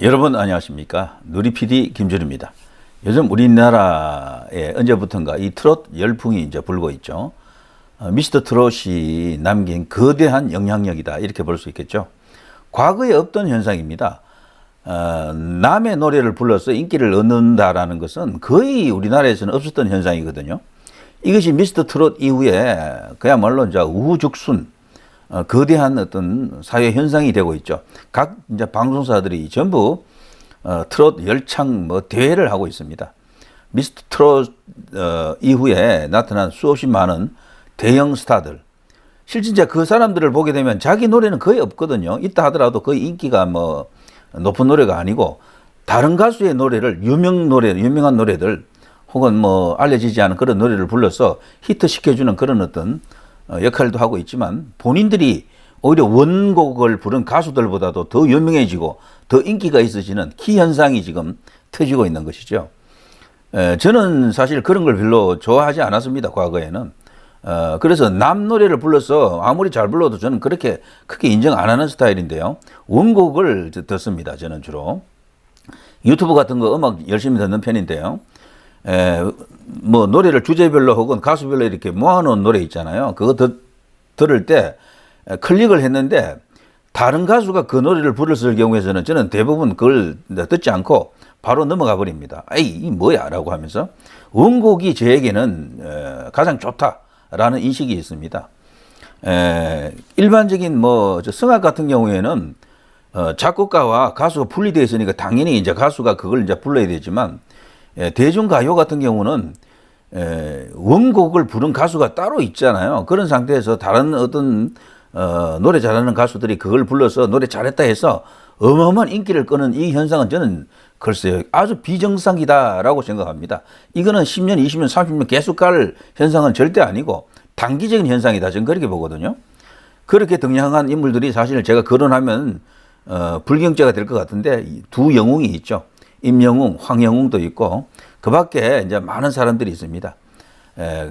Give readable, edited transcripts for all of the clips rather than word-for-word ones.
여러분 안녕하십니까? 누리PD 김준입니다. 요즘 우리나라에 언제부턴가 이 트롯 열풍이 이제 불고 있죠. 미스터 트롯이 남긴 거대한 영향력이다 이렇게 볼 수 있겠죠. 과거에 없던 현상입니다. 남의 노래를 불러서 인기를 얻는다라는 것은 거의 우리나라에서는 없었던 현상이거든요. 이것이 미스터 트롯 이후에 그야말로 이제 우후죽순 거대한 어떤 사회 현상이 되고 있죠. 각 이제 방송사들이 전부 트롯 열창 대회를 하고 있습니다. 미스터 트롯 이후에 나타난 수없이 많은 대형 스타들. 실제 이제 그 사람들을 보게 되면 자기 노래는 거의 없거든요. 있다 하더라도 거의 인기가 높은 노래가 아니고 다른 가수의 노래를 유명한 노래들 혹은 알려지지 않은 그런 노래를 불러서 히트 시켜주는 그런 어떤 역할도 하고 있지만 본인들이 오히려 원곡을 부른 가수들보다도 더 유명해지고 더 인기가 있어지는 기현상이 지금 터지고 있는 것이죠. 저는 사실 그런 걸 별로 좋아하지 않았습니다. 과거에는. 그래서 남 노래를 불러서 아무리 잘 불러도 저는 그렇게 크게 인정 안 하는 스타일인데요. 원곡을 듣습니다. 저는 주로. 유튜브 같은 거 음악 열심히 듣는 편인데요. 노래를 주제별로 혹은 가수별로 이렇게 모아놓은 노래 있잖아요. 그거 들을 때 클릭을 했는데 다른 가수가 그 노래를 불렀을 경우에는 저는 대부분 그걸 듣지 않고 바로 넘어가 버립니다. 에이, 이 뭐야? 라고 하면서 원곡이 저에게는 가장 좋다라는 인식이 있습니다. 일반적인 성악 같은 경우에는 작곡가와 가수가 분리되어 있으니까 당연히 이제 가수가 그걸 이제 불러야 되지만 대중가요 같은 경우는 원곡을 부른 가수가 따로 있잖아요. 그런 상태에서 다른 어떤 노래 잘하는 가수들이 그걸 불러서 노래 잘했다 해서 어마어마한 인기를 끄는 이 현상은 저는 글쎄요 아주 비정상이다라고 생각합니다. 이거는 10년, 20년, 30년 계속 갈 현상은 절대 아니고 단기적인 현상이다. 저는 그렇게 보거든요. 그렇게 등장한 인물들이 사실 제가 거론하면 불경죄가 될 것 같은데 두 영웅이 있죠. 임영웅, 황영웅도 있고 그 밖에 이제 많은 사람들이 있습니다.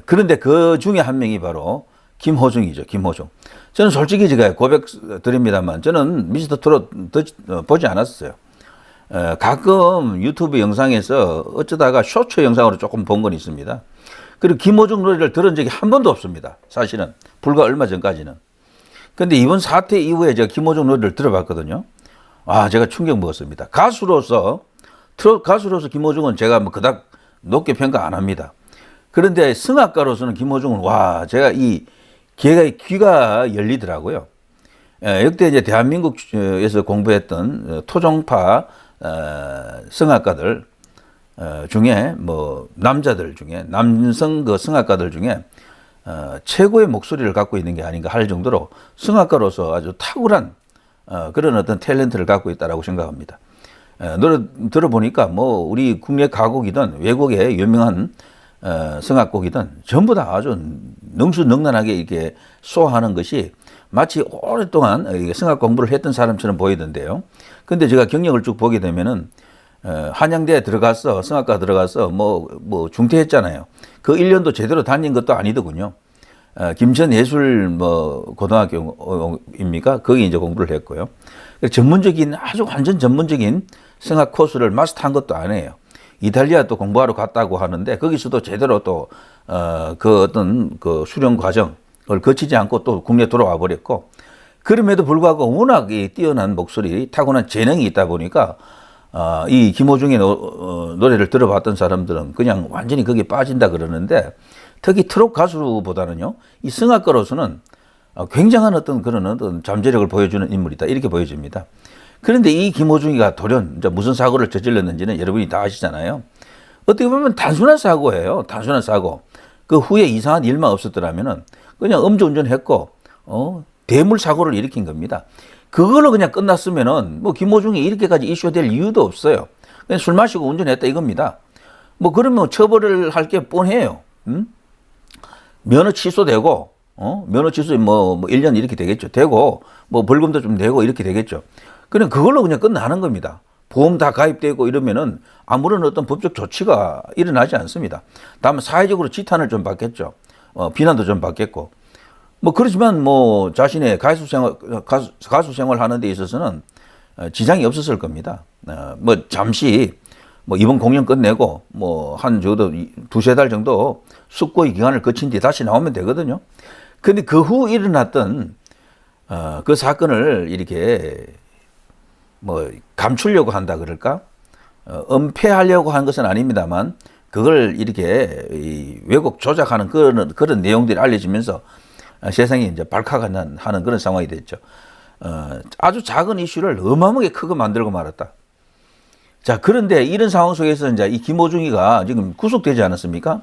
그런데 그 중에 한 명이 바로 김호중이죠. 김호중. 저는 솔직히 제가 고백 드립니다만 저는 미스터 트롯 보지 않았어요. 가끔 유튜브 영상에서 어쩌다가 쇼츠 영상으로 조금 본 건 있습니다. 그리고 김호중 노래를 들은 적이 한 번도 없습니다. 사실은 불과 얼마 전까지는. 근데 이번 사태 이후에 제가 김호중 노래를 들어봤거든요. 제가 충격 먹었습니다. 트롯 가수로서 김호중은 제가 그닥 높게 평가 안 합니다. 그런데 성악가로서는 김호중은 제가 귀가 열리더라고요. 역대 이제 대한민국에서 공부했던 토종파 성악가들 중에 남자들 중에 남성 성악가들 중에 최고의 목소리를 갖고 있는 게 아닌가 할 정도로 성악가로서 아주 탁월한 그런 어떤 탤런트를 갖고 있다라고 생각합니다. 노래 들어보니까 우리 국내 가곡이든 외국의 유명한 성악곡이든 전부 다 아주 능수능란하게 이렇게 소화하는 것이 마치 오랫동안 성악 공부를 했던 사람처럼 보이던데요. 근데 제가 경력을 쭉 보게 되면은 한양대에 들어가서 성악과 들어가서 중퇴했잖아요. 그 1년도 제대로 다닌 것도 아니더군요. 김천예술 고등학교입니까? 거기 이제 공부를 했고요. 전문적인 아주 완전 전문적인 성악 코스를 마스터한 것도 아니에요. 이탈리아 또 공부하러 갔다고 하는데 거기서도 제대로 또 어떤 수련 과정을 거치지 않고 또 국내 돌아와 버렸고 그럼에도 불구하고 워낙 뛰어난 목소리, 타고난 재능이 있다 보니까 이 김호중의 노래를 들어봤던 사람들은 그냥 완전히 거기에 빠진다 그러는데 특히 트롯 가수보다는요 이 성악가로서는 굉장한 어떤 그런 어떤 잠재력을 보여주는 인물이다 이렇게 보여집니다. 그런데 이 김호중이가 돌연 이제 무슨 사고를 저질렀는지는 여러분이 다 아시잖아요. 어떻게 보면 단순한 사고예요. 단순한 사고. 그 후에 이상한 일만 없었더라면은 그냥 음주운전했고 대물 사고를 일으킨 겁니다. 그걸로 그냥 끝났으면은 김호중이 이렇게까지 이슈될 이유도 없어요. 그냥 술 마시고 운전했다 이겁니다. 그러면 처벌을 할 게 뻔해요. 면허 취소되고 면허 취소 1년 이렇게 되겠죠. 되고 벌금도 좀 내고 이렇게 되겠죠. 그냥 그걸로 그냥 끝나는 겁니다. 보험 다 가입되고 이러면은 아무런 어떤 법적 조치가 일어나지 않습니다. 다만 사회적으로 지탄을 좀 받겠죠. 비난도 좀 받겠고. 그렇지만 자신의 가수 생활 하는 데 있어서는 지장이 없었을 겁니다. 뭐 잠시 뭐 이번 공연 끝내고 뭐 한 적어도 두세 달 정도 숙고의 기간을 거친 뒤에 다시 나오면 되거든요. 근데 그 후 일어났던 그 사건을 이렇게 뭐 감추려고 한다 그럴까? 은폐하려고 한 것은 아닙니다만 그걸 이렇게 왜곡 조작하는 그런 내용들이 알려지면서 세상이 이제 발칵하는 그런 상황이 됐죠. 아주 작은 이슈를 어마어마하게 크게 만들고 말았다. 자, 그런데 이런 상황 속에서 이제 이 김호중이가 지금 구속되지 않았습니까?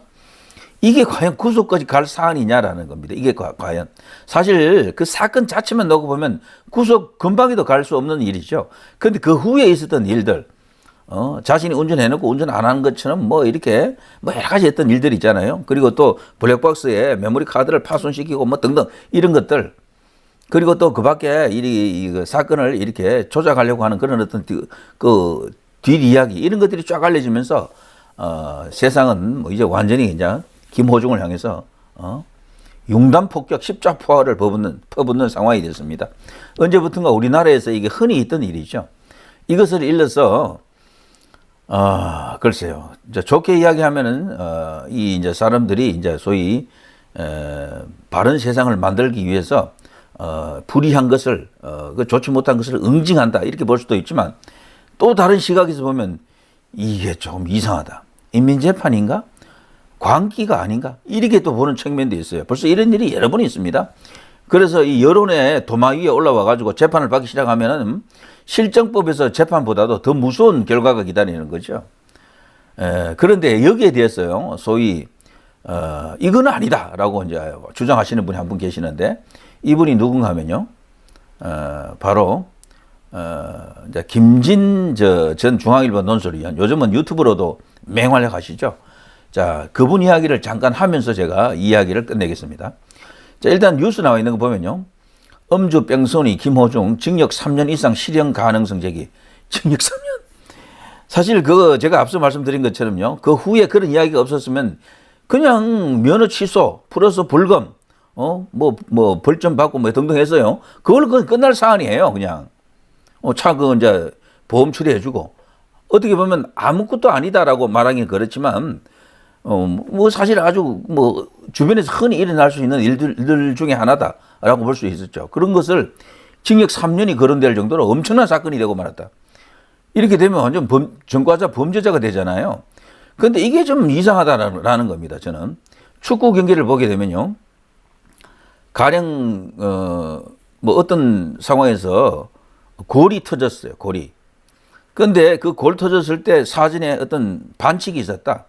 이게 과연 구속까지 갈 사안이냐라는 겁니다. 이게 과연. 사실 그 사건 자체만 놓고 보면 구속 금방에도 갈 수 없는 일이죠. 그런데 그 후에 있었던 일들, 자신이 운전해놓고 운전 안 하는 것처럼 뭐 이렇게 뭐 여러 가지 했던 일들이 있잖아요. 그리고 또 블랙박스에 메모리 카드를 파손시키고 뭐 등등 이런 것들. 그리고 또 그 밖에 이 사건을 이렇게 조작하려고 하는 그런 어떤 그 뒷이야기 이런 것들이 쫙 알려지면서 세상은 뭐 이제 완전히 그냥 김호중을 향해서 융단 폭격 십자포화를 퍼붓는 상황이 됐습니다. 언제부턴가 우리나라에서 이게 흔히 있던 일이죠. 이것을 일러서 글쎄요. 이제 좋게 이야기하면은 이 이제 사람들이 이제 소위 바른 세상을 만들기 위해서 불의한 것을 그 좋지 못한 것을 응징한다 이렇게 볼 수도 있지만 또 다른 시각에서 보면 이게 조금 이상하다. 인민재판인가? 광기가 아닌가? 이렇게 또 보는 측면도 있어요. 벌써 이런 일이 여러 번 있습니다. 그래서 이 여론의 도마 위에 올라와 가지고 재판을 받기 시작하면은 실정법에서 재판보다도 더 무서운 결과가 기다리는 거죠. 그런데 여기에 대해서요, 소위 이건 아니다라고 이제 주장하시는 분이 한 분 계시는데 이분이 누군가 하면요, 바로 이제 김진 전 중앙일보 논설위원, 요즘은 유튜브로도 맹활약 하시죠. 자, 그분 이야기를 잠깐 하면서 제가 이야기를 끝내겠습니다. 자, 일단 뉴스 나와 있는 거 보면요. 음주 뺑소니 김호중 징역 3년 이상 실형 가능성 제기. 징역 3년. 사실 제가 앞서 말씀드린 것처럼요. 그 후에 그런 이야기가 없었으면 그냥 면허 취소 플러스 불금 뭐 벌점 받고 뭐 등등 했어요. 그건 끝날 사안이에요. 그냥 차 이제 보험 처리해주고 어떻게 보면 아무것도 아니다라고 말하기는 그렇지만 뭐 사실 아주 뭐 주변에서 흔히 일어날 수 있는 일들 중에 하나다라고 볼 수 있었죠. 그런 것을 징역 3년이 거론될 정도로 엄청난 사건이 되고 말았다. 이렇게 되면 완전 전과자 범죄자가 되잖아요. 그런데 이게 좀 이상하다라는 겁니다. 저는 축구 경기를 보게 되면요, 가령 뭐 어떤 상황에서 골이 터졌어요. 골이. 그런데 그 골 터졌을 때 사전에 어떤 반칙이 있었다.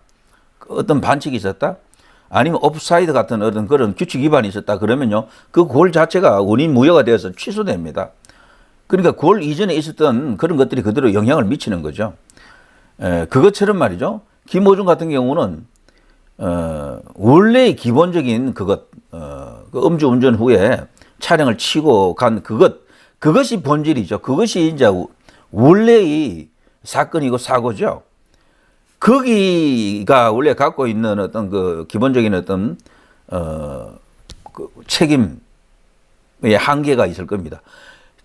아니면 옵사이드 같은 어떤 그런 규칙 위반이 있었다. 그러면요, 그 골 자체가 원인 무효가 되어서 취소됩니다. 그러니까 골 이전에 있었던 그런 것들이 그대로 영향을 미치는 거죠. 그것처럼 말이죠. 김호중 같은 경우는 원래의 기본적인 그 음주운전 후에 차량을 치고 간 그것이 본질이죠. 그것이 이제 원래의 사건이고 사고죠. 거기가 원래 갖고 있는 어떤 그 기본적인 어떤 그 책임의 한계가 있을 겁니다.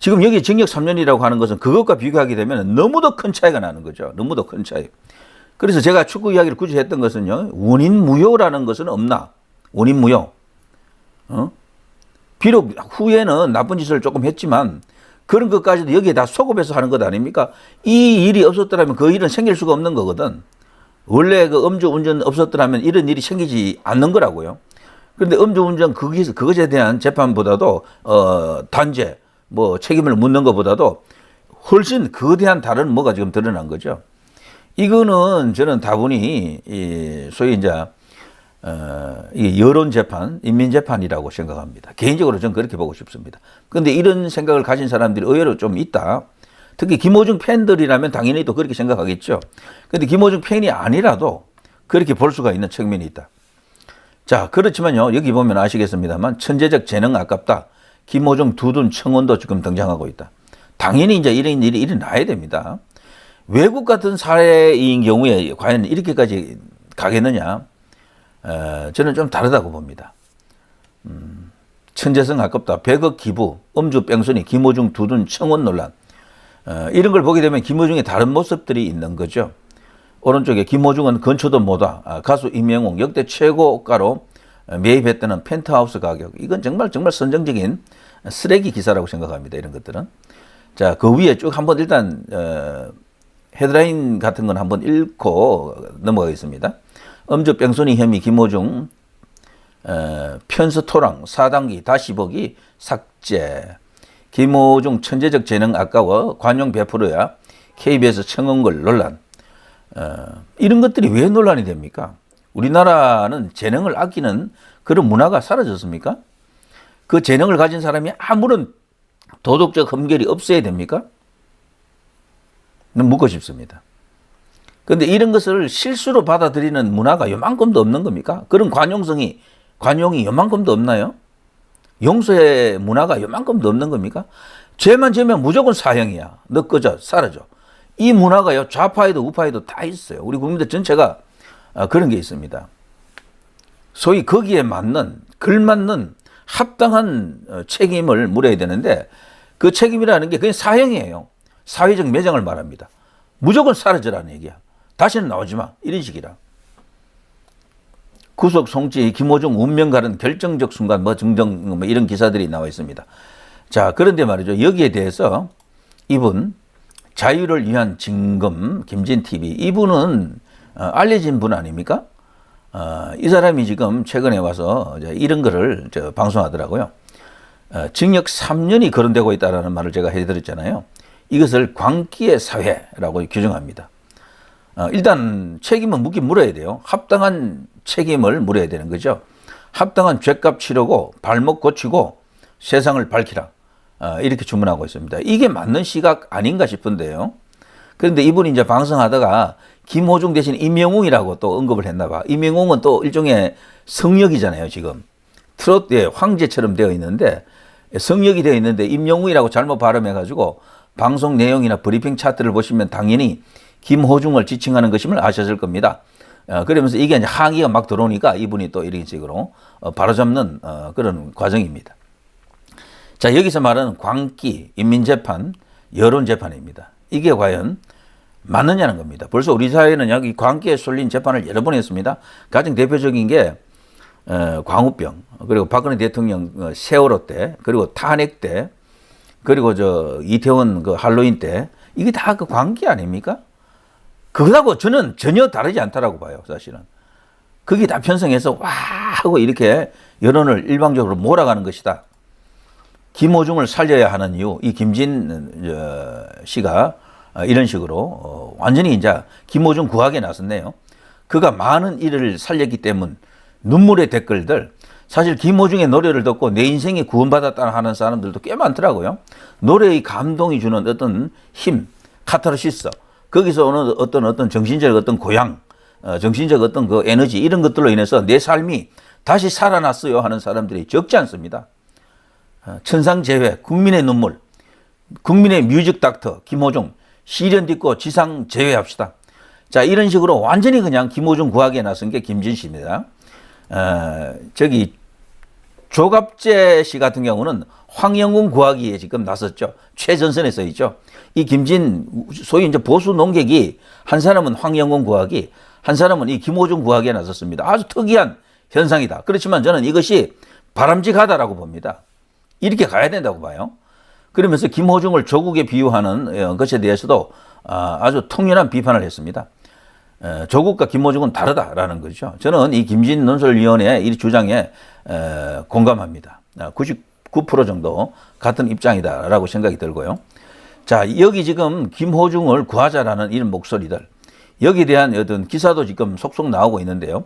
지금 여기 징역 3년이라고 하는 것은 그것과 비교하게 되면 너무도 큰 차이가 나는 거죠. 너무도 큰 차이. 그래서 제가 축구 이야기를 굳이 했던 것은요, 원인 무효라는 것은 없나? 원인 무효. 비록 후에는 나쁜 짓을 조금 했지만 그런 것까지도 여기에 다 소급해서 하는 것 아닙니까? 이 일이 없었더라면 그 일은 생길 수가 없는 거거든. 원래 그 음주운전 없었더라면 이런 일이 생기지 않는 거라고요. 그런데 음주운전 그것에 대한 재판보다도 단죄, 뭐 책임을 묻는 것보다도 훨씬 거대한 다른 뭐가 지금 드러난 거죠. 이거는 저는 다분히 소위 이제 이게 여론 재판, 인민 재판이라고 생각합니다. 개인적으로 저는 그렇게 보고 싶습니다. 그런데 이런 생각을 가진 사람들이 의외로 좀 있다. 특히 김호중 팬들이라면 당연히 또 그렇게 생각하겠죠. 그런데 김호중 팬이 아니라도 그렇게 볼 수가 있는 측면이 있다. 자, 그렇지만요, 여기 보면 아시겠습니다만 천재적 재능 아깝다. 김호중 두둔 청원도 지금 등장하고 있다. 당연히 이제 이런 일이 일어나야 됩니다. 외국 같은 사례인 경우에 과연 이렇게까지 가겠느냐? 저는 좀 다르다고 봅니다. 천재성 아깝다. 100억 기부, 음주 뺑소니, 김호중 두둔 청원 논란. 이런 걸 보게 되면 김호중의 다른 모습들이 있는 거죠. 오른쪽에 김호중은 건초도 못와 가수 임영웅 역대 최고가로 매입했다는 펜트하우스 가격. 이건 정말 선정적인 쓰레기 기사라고 생각합니다. 이런 것들은. 자, 그 위에 쭉 한번 일단 헤드라인 같은 건 한번 읽고 넘어가겠습니다. 음주 뺑소니 혐의 김호중 편스토랑 4단기 다시 보기 삭제. 김호중 천재적 재능 아까워 관용 베풀어야 KBS 청원글 논란. 이런 것들이 왜 논란이 됩니까? 우리나라는 재능을 아끼는 그런 문화가 사라졌습니까? 그 재능을 가진 사람이 아무런 도덕적 흠결이 없어야 됩니까? 묻고 싶습니다. 그런데 이런 것을 실수로 받아들이는 문화가 요만큼도 없는 겁니까? 그런 관용이 요만큼도 없나요? 용서의 문화가 요만큼도 없는 겁니까? 죄만 지면 무조건 사형이야. 너 꺼져, 사라져. 이 문화가요, 좌파에도 우파에도 다 있어요. 우리 국민들 전체가 그런 게 있습니다. 소위 거기에 맞는, 걸맞는 합당한 책임을 물어야 되는데 그 책임이라는 게 그냥 사형이에요. 사회적 매장을 말합니다. 무조건 사라져라는 얘기야. 다시는 나오지 마. 이런 식이라. 구속 송치 김호중 운명 가른 결정적 순간 증정 이런 기사들이 나와 있습니다. 자, 그런데 말이죠. 여기에 대해서 이분 자유를 위한 징검 김진TV 이분은 알려진 분 아닙니까? 이 사람이 지금 최근에 와서 이런 거를 방송하더라고요. 징역 3년이 거론되고 있다는 말을 제가 해드렸잖아요. 이것을 광기의 사회라고 규정합니다. 일단 책임은 묻긴 물어야 돼요. 합당한 책임을 물어야 되는 거죠. 합당한 죗값 치르고 발목 고치고 세상을 밝히라. 이렇게 주문하고 있습니다. 이게 맞는 시각 아닌가 싶은데요. 그런데 이분이 이제 방송하다가 김호중 대신 임영웅이라고 또 언급을 했나 봐. 임영웅은 또 일종의 성역이잖아요, 지금. 트롯의 황제처럼 되어 있는데, 성역이 되어 있는데 임영웅이라고 잘못 발음해가지고 방송 내용이나 브리핑 차트를 보시면 당연히 김호중을 지칭하는 것임을 아셨을 겁니다. 그러면서 이게 이제 항의가 막 들어오니까 이분이 또 이런 식으로 바로잡는 그런 과정입니다. 자, 여기서 말하는 광기, 인민재판, 여론재판입니다. 이게 과연 맞느냐는 겁니다. 벌써 우리 사회는 여기 광기에 쏠린 재판을 여러 번 했습니다. 가장 대표적인 게 광우병, 그리고 박근혜 대통령 세월호 때, 그리고 탄핵 때, 그리고 이태원 그 할로윈 때, 이게 다 그 광기 아닙니까? 그거하고 저는 전혀 다르지 않다라고 봐요, 사실은. 그게 다 편성해서 와 하고 이렇게 여론을 일방적으로 몰아가는 것이다. 김호중을 살려야 하는 이유, 이 김진 씨가 이런 식으로 완전히 이제 김호중 구하게 나섰네요. 그가 많은 일을 살렸기 때문 눈물의 댓글들, 사실 김호중의 노래를 듣고 내 인생이 구원받았다 하는 사람들도 꽤 많더라고요. 노래의 감동이 주는 어떤 힘, 카타르시스, 거기서 오는 어떤 정신적 어떤 고향, 정신적 어떤 그 에너지 이런 것들로 인해서 내 삶이 다시 살아났어요 하는 사람들이 적지 않습니다. 천상재회, 국민의 눈물, 국민의 뮤직 닥터 김호중, 시련 딛고 지상 재회합시다. 자, 이런 식으로 완전히 그냥 김호중 구하기에 나선 게 김진 씨입니다. 조갑재 씨 같은 경우는 황영웅 구하기에 지금 나섰죠. 최전선에 서 있죠. 이 김진, 소위 이제 보수 농객이 한 사람은 황영웅 구하기, 한 사람은 이 김호중 구하기에 나섰습니다. 아주 특이한 현상이다. 그렇지만 저는 이것이 바람직하다라고 봅니다. 이렇게 가야 된다고 봐요. 그러면서 김호중을 조국에 비유하는 것에 대해서도 아주 통렬한 비판을 했습니다. 조국과 김호중은 다르다라는 거죠. 저는 이 김진 논설위원회의 이 주장에 공감합니다. 99% 정도 같은 입장이다라고 생각이 들고요. 자, 여기 지금 김호중을 구하자라는 이런 목소리들, 여기에 대한 어떤 기사도 지금 속속 나오고 있는데요.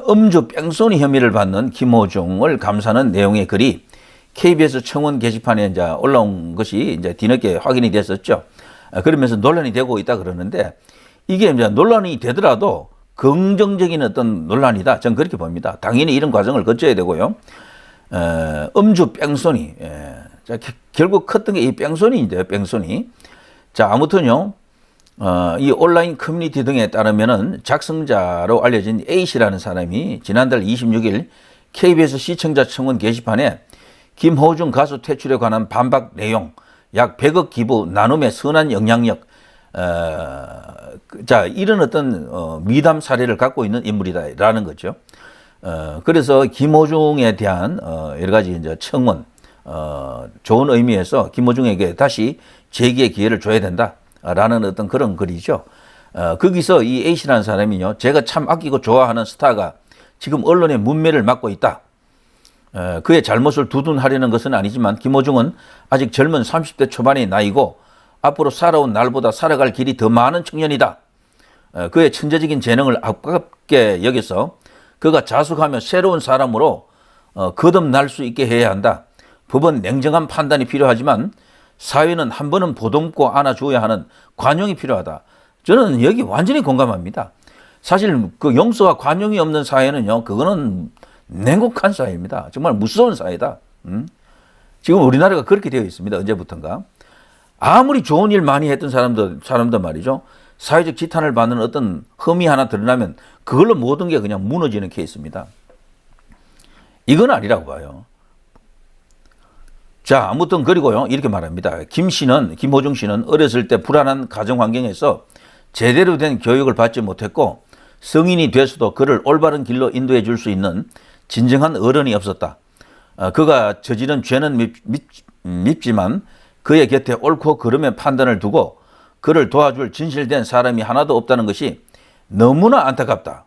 음주 뺑소니 혐의를 받는 김호중을 감사하는 내용의 글이 KBS 청원 게시판에 이제 올라온 것이 이제 뒤늦게 확인이 됐었죠. 그러면서 논란이 되고 있다 그러는데, 이게 이제 논란이 되더라도 긍정적인 어떤 논란이다. 저는 그렇게 봅니다. 당연히 이런 과정을 거쳐야 되고요. 음주 뺑소니. 자, 결국 컸던 게 이 뺑소니인데요, 뺑소니. 자, 아무튼요, 이 온라인 커뮤니티 등에 따르면은 작성자로 알려진 A씨라는 사람이 지난달 26일 KBS 시청자 청원 게시판에 김호중 가수 퇴출에 관한 반박 내용, 약 100억 기부 나눔의 선한 영향력, 자, 이런 어떤 미담 사례를 갖고 있는 인물이다라는 거죠. 그래서 김호중에 대한 여러 가지 이제 청원, 좋은 의미에서 김호중에게 다시 재기의 기회를 줘야 된다라는 어떤 그런 글이죠. 거기서 이 A씨라는 사람이요, 제가 참 아끼고 좋아하는 스타가 지금 언론의 문매를 맡고 있다. 그의 잘못을 두둔하려는 것은 아니지만 김호중은 아직 젊은 30대 초반의 나이고 앞으로 살아온 날보다 살아갈 길이 더 많은 청년이다. 그의 천재적인 재능을 아깝게 여겨서 그가 자숙하며 새로운 사람으로 거듭날 수 있게 해야 한다. 법은 냉정한 판단이 필요하지만 사회는 한 번은 보듬고 안아줘야 하는 관용이 필요하다. 저는 여기 완전히 공감합니다. 사실 그 용서와 관용이 없는 사회는요, 그거는 냉혹한 사회입니다. 정말 무서운 사회다. 지금 우리나라가 그렇게 되어 있습니다. 언제부턴가. 아무리 좋은 일 많이 했던 사람들 말이죠. 사회적 지탄을 받는 어떤 흠이 하나 드러나면 그걸로 모든 게 그냥 무너지는 케이스입니다. 이건 아니라고 봐요. 자, 아무튼 그리고요, 이렇게 말합니다. 김호중 씨는 어렸을 때 불안한 가정 환경에서 제대로 된 교육을 받지 못했고 성인이 돼서도 그를 올바른 길로 인도해 줄 수 있는 진정한 어른이 없었다. 그가 저지른 죄는 밉지만 그의 곁에 옳고 그름의 판단을 두고 그를 도와줄 진실된 사람이 하나도 없다는 것이 너무나 안타깝다.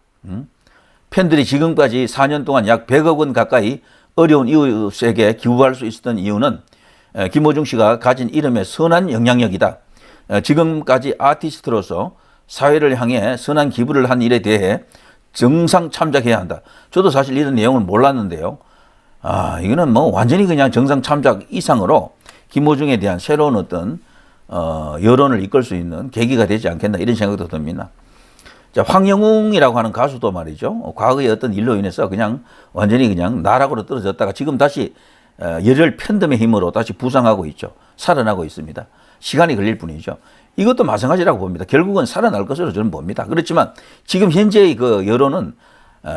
팬들이 지금까지 4년 동안 약 100억 원 가까이 어려운 이웃에게 기부할 수 있었던 이유는 김호중 씨가 가진 이름의 선한 영향력이다. 지금까지 아티스트로서 사회를 향해 선한 기부를 한 일에 대해 정상 참작해야 한다. 저도 사실 이런 내용을 몰랐는데요. 이거는 뭐 완전히 그냥 정상 참작 이상으로 김호중에 대한 새로운 어떤 여론을 이끌 수 있는 계기가 되지 않겠나 이런 생각도 듭니다. 자, 황영웅이라고 하는 가수도 말이죠. 과거의 어떤 일로 인해서 그냥 완전히 그냥 나락으로 떨어졌다가 지금 다시 열혈 팬덤의 힘으로 다시 부상하고 있죠. 살아나고 있습니다. 시간이 걸릴 뿐이죠. 이것도 마찬가지라고 봅니다. 결국은 살아날 것으로 저는 봅니다. 그렇지만 지금 현재의 그 여론은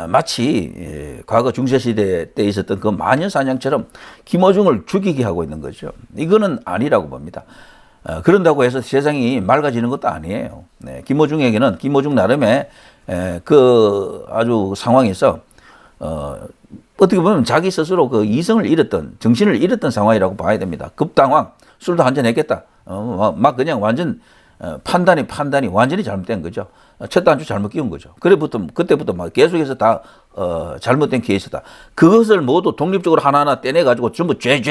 마치 과거 중세시대 때 있었던 그 마녀사냥처럼 김호중을 죽이게 하고 있는 거죠. 이거는 아니라고 봅니다. 그런다고 해서 세상이 맑아지는 것도 아니에요. 네, 김호중에게는 김호중 나름의 그 아주 상황에서 어떻게 보면 자기 스스로 그 이성을 잃었던, 정신을 잃었던 상황이라고 봐야 됩니다. 급당황, 술도 한잔 했겠다. 막 그냥 완전 판단이 완전히 잘못된 거죠. 첫 단추 잘못 끼운 거죠. 그때부터 막 계속해서 다 잘못된 케이스다. 그것을 모두 독립적으로 하나하나 떼내가지고 전부 죄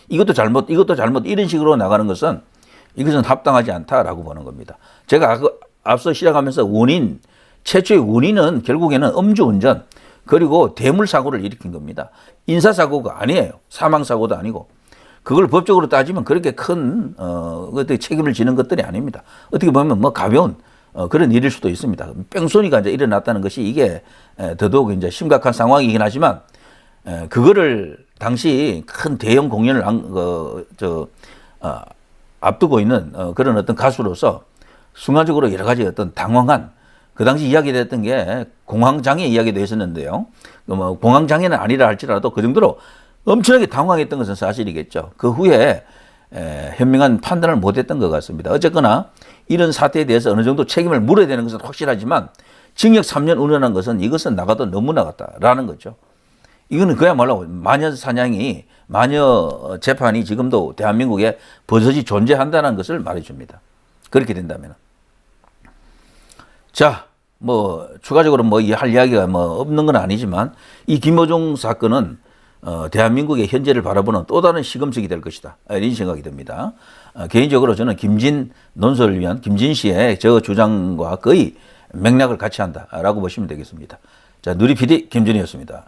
이것도 잘못 이런 식으로 나가는 것은 이것은 합당하지 않다라고 보는 겁니다. 제가 앞서 시작하면서 최초의 원인은 결국에는 음주운전 그리고 대물사고를 일으킨 겁니다. 인사사고가 아니에요. 사망사고도 아니고. 그걸 법적으로 따지면 그렇게 큰 책임을 지는 것들이 아닙니다. 어떻게 보면 뭐 가벼운 그런 일일 수도 있습니다. 뺑소니가 이제 일어났다는 것이 이게 더더욱 이제 심각한 상황이긴 하지만 그거를 당시 큰 대형 공연을 앞두고 있는 그런 어떤 가수로서 순간적으로 여러 가지 어떤 당황한 그 당시 이야기됐던 게 공황장애 이야기도 있었는데요. 뭐 공황장애는 아니라 할지라도 그 정도로 엄청나게 당황했던 것은 사실이겠죠. 그 후에 현명한 판단을 못했던 것 같습니다. 어쨌거나 이런 사태에 대해서 어느 정도 책임을 물어야 되는 것은 확실하지만 징역 3년 운운한 것은 이것은 나가도 너무 나갔다라는 거죠. 이거는 그야말로 마녀 재판이 지금도 대한민국에 버젓이 존재한다는 것을 말해줍니다. 그렇게 된다면. 자, 뭐 추가적으로 뭐 할 이야기가 뭐 없는 건 아니지만 이 김호중 사건은 대한민국의 현재를 바라보는 또 다른 시금석이 될 것이다. 이런 생각이 듭니다. 개인적으로 저는 김진 논설을 위한 김진 씨의 저 주장과 거의 맥락을 같이 한다라고 보시면 되겠습니다. 자, 누리 PD 김진이었습니다.